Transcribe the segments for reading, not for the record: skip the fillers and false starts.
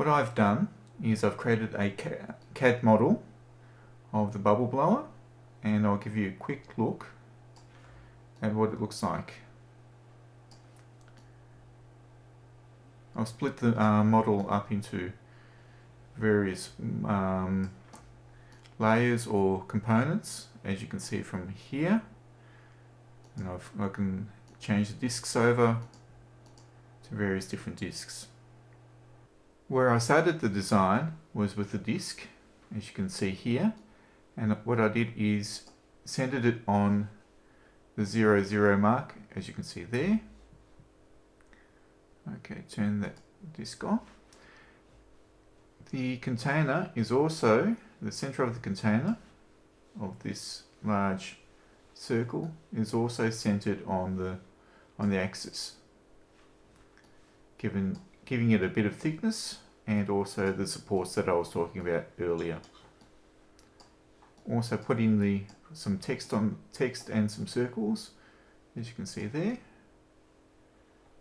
What I've done is I've created a CAD model of the bubble blower, and I'll give you a quick look at what it looks like. I'll split the model up into various layers or components, as you can see from here, and I can change the discs over to various different discs. Where I started the design was with the disc, as you can see here, and what I did is centered it on the 0, 0 mark, as you can see there. Okay, turn that disc off. The container is also, the center of the container of this large circle is also centered on the axis, giving it a bit of thickness, and also the supports that I was talking about earlier. Also put in some text and some circles, as you can see there,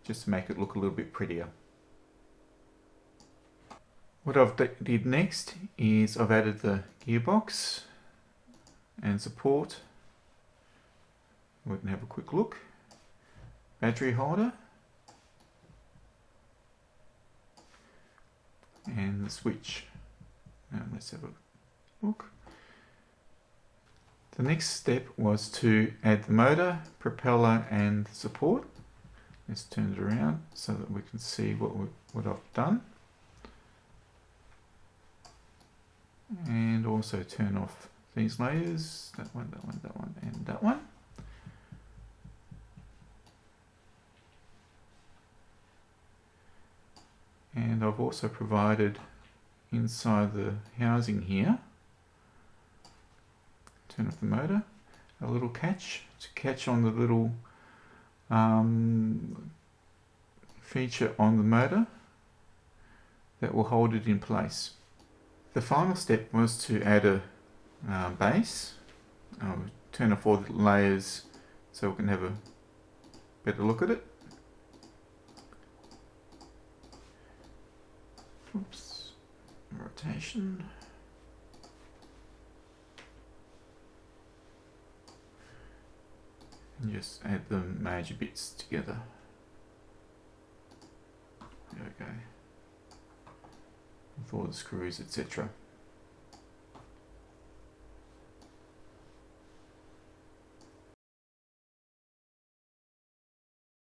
just to make it look a little bit prettier. What I've did next is I've added the gearbox and support. We can have a quick look. Battery holder and the switch. Now let's have a look. The next step was to add the motor, propeller and support. Let's turn it around so that we can see what I've done. And also turn off these layers, that one, and that one. And I've also provided inside the housing here, turn off the motor, a little catch to catch on the little feature on the motor that will hold it in place. The final step was to add a base. I'll turn off all the layers so we can have a better look at it. Oops, rotation. And just add the major bits together. There we go. With all the screws, etc.